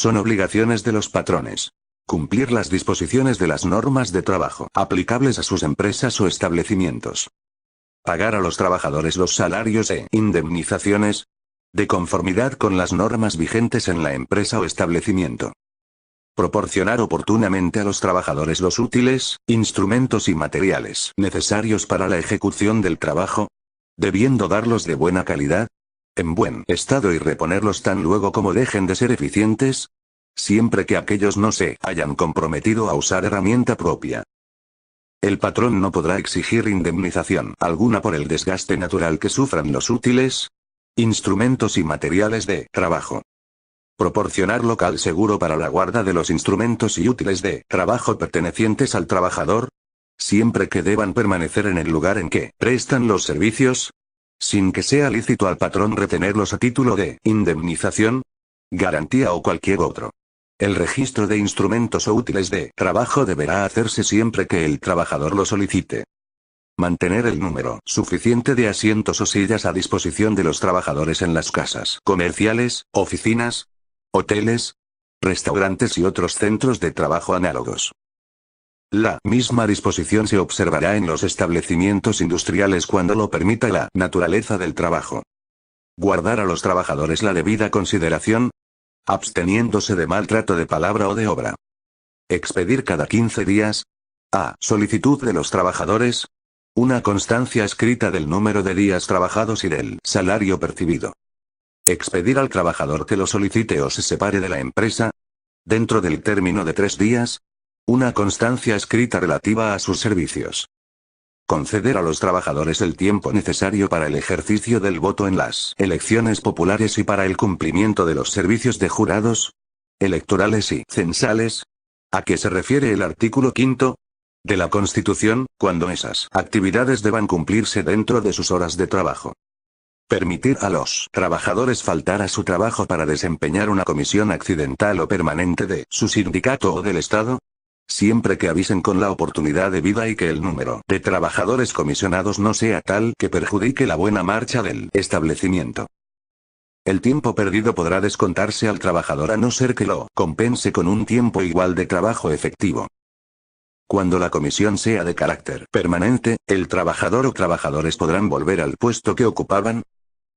Son obligaciones de los patrones. Cumplir las disposiciones de las normas de trabajo aplicables a sus empresas o establecimientos. Pagar a los trabajadores los salarios e indemnizaciones de conformidad con las normas vigentes en la empresa o establecimiento. Proporcionar oportunamente a los trabajadores los útiles, instrumentos y materiales necesarios para la ejecución del trabajo, debiendo darlos de buena calidad, en buen estado y reponerlos tan luego como dejen de ser eficientes, siempre que aquellos no se hayan comprometido a usar herramienta propia. El patrón no podrá exigir indemnización alguna por el desgaste natural que sufran los útiles, instrumentos y materiales de trabajo. Proporcionar local seguro para la guarda de los instrumentos y útiles de trabajo pertenecientes al trabajador, siempre que deban permanecer en el lugar en que prestan los servicios, sin que sea lícito al patrón retenerlos a título de indemnización, garantía o cualquier otro. El registro de instrumentos o útiles de trabajo deberá hacerse siempre que el trabajador lo solicite. Mantener el número suficiente de asientos o sillas a disposición de los trabajadores en las casas comerciales, oficinas, hoteles, restaurantes y otros centros de trabajo análogos. La misma disposición se observará en los establecimientos industriales cuando lo permita la naturaleza del trabajo. Guardar a los trabajadores la debida consideración, absteniéndose de maltrato de palabra o de obra. Expedir cada 15 días, a solicitud de los trabajadores, una constancia escrita del número de días trabajados y del salario percibido. Expedir al trabajador que lo solicite o se separe de la empresa, dentro del término de 3 días, una constancia escrita relativa a sus servicios. Conceder a los trabajadores el tiempo necesario para el ejercicio del voto en las elecciones populares y para el cumplimiento de los servicios de jurados, electorales y censales, a que se refiere el artículo 5 de la Constitución, cuando esas actividades deban cumplirse dentro de sus horas de trabajo. Permitir a los trabajadores faltar a su trabajo para desempeñar una comisión accidental o permanente de su sindicato o del Estado, siempre que avisen con la oportunidad debida y que el número de trabajadores comisionados no sea tal que perjudique la buena marcha del establecimiento. El tiempo perdido podrá descontarse al trabajador a no ser que lo compense con un tiempo igual de trabajo efectivo. Cuando la comisión sea de carácter permanente, el trabajador o trabajadores podrán volver al puesto que ocupaban,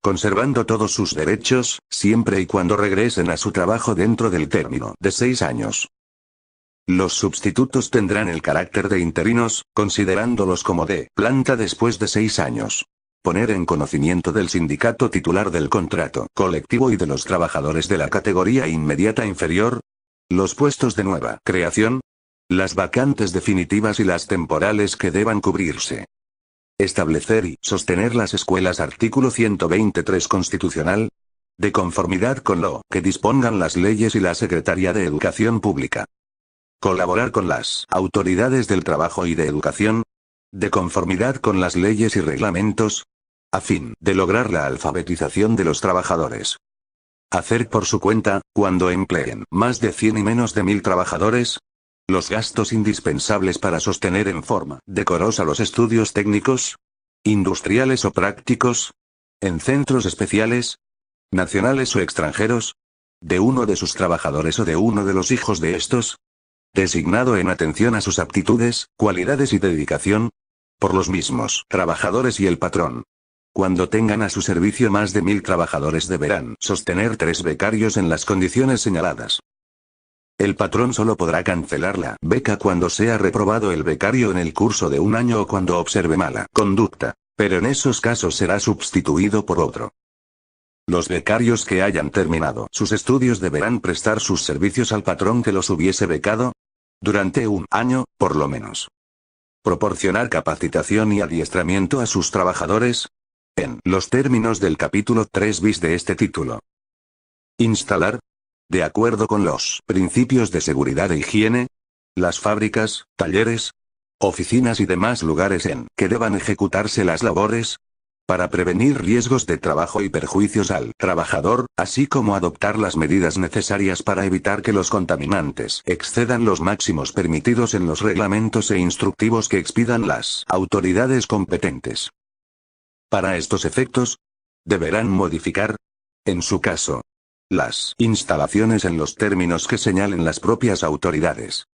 conservando todos sus derechos, siempre y cuando regresen a su trabajo dentro del término de 6 años. Los sustitutos tendrán el carácter de interinos, considerándolos como de planta después de 6 años. Poner en conocimiento del sindicato titular del contrato colectivo y de los trabajadores de la categoría inmediata inferior, los puestos de nueva creación, las vacantes definitivas y las temporales que deban cubrirse. Establecer y sostener las escuelas artículo 123 constitucional, de conformidad con lo que dispongan las leyes y la Secretaría de Educación Pública. Colaborar con las autoridades del trabajo y de educación, de conformidad con las leyes y reglamentos, a fin de lograr la alfabetización de los trabajadores. Hacer por su cuenta, cuando empleen más de 100 y menos de 1000 trabajadores, los gastos indispensables para sostener en forma decorosa los estudios técnicos, industriales o prácticos, en centros especiales, nacionales o extranjeros, de uno de sus trabajadores o de uno de los hijos de estos, designado en atención a sus aptitudes, cualidades y dedicación, por los mismos trabajadores y el patrón. Cuando tengan a su servicio más de 1000 trabajadores deberán sostener 3 becarios en las condiciones señaladas. El patrón solo podrá cancelar la beca cuando sea reprobado el becario en el curso de 1 año o cuando observe mala conducta, pero en esos casos será sustituido por otro. Los becarios que hayan terminado sus estudios deberán prestar sus servicios al patrón que los hubiese becado, durante 1 año, por lo menos. Proporcionar capacitación y adiestramiento a sus trabajadores, en los términos del capítulo 3 bis de este título. Instalar, de acuerdo con los principios de seguridad e higiene, las fábricas, talleres, oficinas y demás lugares en que deban ejecutarse las labores, para prevenir riesgos de trabajo y perjuicios al trabajador, así como adoptar las medidas necesarias para evitar que los contaminantes excedan los máximos permitidos en los reglamentos e instructivos que expidan las autoridades competentes. Para estos efectos, deberán modificar, en su caso, las instalaciones en los términos que señalen las propias autoridades.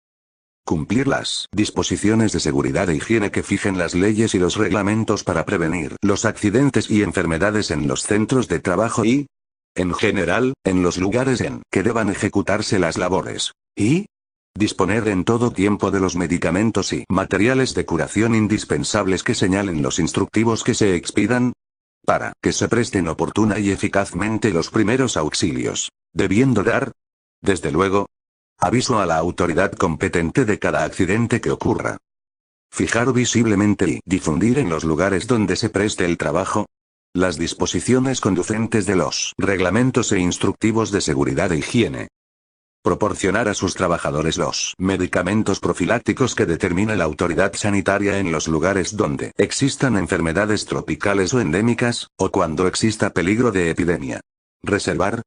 Cumplir las disposiciones de seguridad e higiene que fijen las leyes y los reglamentos para prevenir los accidentes y enfermedades en los centros de trabajo y, en general, en los lugares en que deban ejecutarse las labores. Y disponer en todo tiempo de los medicamentos y materiales de curación indispensables que señalen los instructivos que se expidan, para que se presten oportuna y eficazmente los primeros auxilios, debiendo dar, desde luego, aviso a la autoridad competente de cada accidente que ocurra. Fijar visiblemente y difundir en los lugares donde se preste el trabajo las disposiciones conducentes de los reglamentos e instructivos de seguridad e higiene. Proporcionar a sus trabajadores los medicamentos profilácticos que determine la autoridad sanitaria en los lugares donde existan enfermedades tropicales o endémicas, o cuando exista peligro de epidemia. Reservar,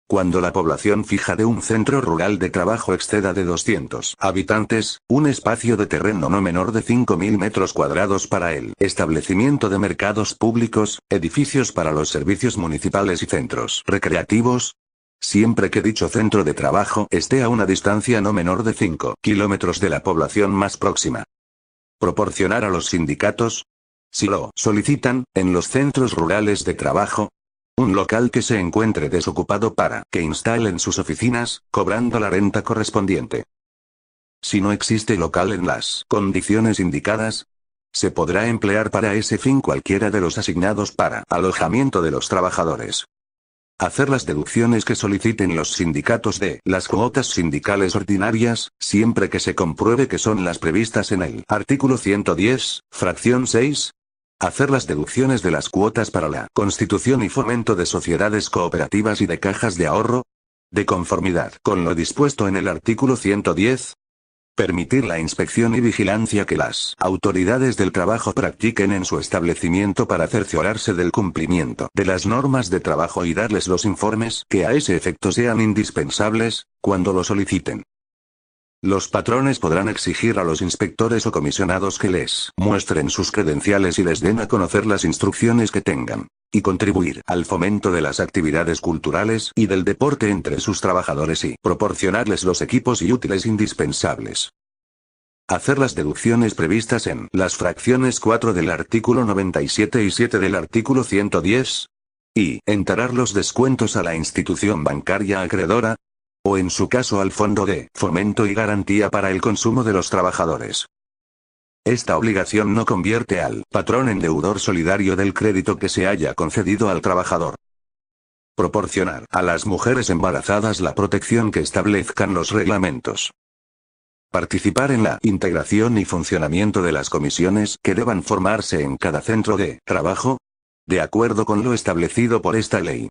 cuando la población fija de un centro rural de trabajo exceda de 200 habitantes, un espacio de terreno no menor de 5.000 metros cuadrados para el establecimiento de mercados públicos, edificios para los servicios municipales y centros recreativos, siempre que dicho centro de trabajo esté a una distancia no menor de 5 kilómetros de la población más próxima. Proporcionar a los sindicatos, si lo solicitan, en los centros rurales de trabajo, un local que se encuentre desocupado para que instalen sus oficinas, cobrando la renta correspondiente. Si no existe local en las condiciones indicadas, se podrá emplear para ese fin cualquiera de los asignados para alojamiento de los trabajadores. Hacer las deducciones que soliciten los sindicatos de las cuotas sindicales ordinarias, siempre que se compruebe que son las previstas en el artículo 110, fracción 6. Hacer las deducciones de las cuotas para la constitución y fomento de sociedades cooperativas y de cajas de ahorro, de conformidad con lo dispuesto en el artículo 110. Permitir la inspección y vigilancia que las autoridades del trabajo practiquen en su establecimiento para cerciorarse del cumplimiento de las normas de trabajo y darles los informes que a ese efecto sean indispensables, cuando lo soliciten. Los patrones podrán exigir a los inspectores o comisionados que les muestren sus credenciales y les den a conocer las instrucciones que tengan, y contribuir al fomento de las actividades culturales y del deporte entre sus trabajadores y proporcionarles los equipos y útiles indispensables. Hacer las deducciones previstas en las fracciones 4 del artículo 97 y 7 del artículo 110. Y enterar los descuentos a la institución bancaria acreedora, o en su caso al Fondo de Fomento y Garantía para el Consumo de los Trabajadores. Esta obligación no convierte al patrón en deudor solidario del crédito que se haya concedido al trabajador. Proporcionar a las mujeres embarazadas la protección que establezcan los reglamentos. Participar en la integración y funcionamiento de las comisiones que deban formarse en cada centro de trabajo, de acuerdo con lo establecido por esta ley.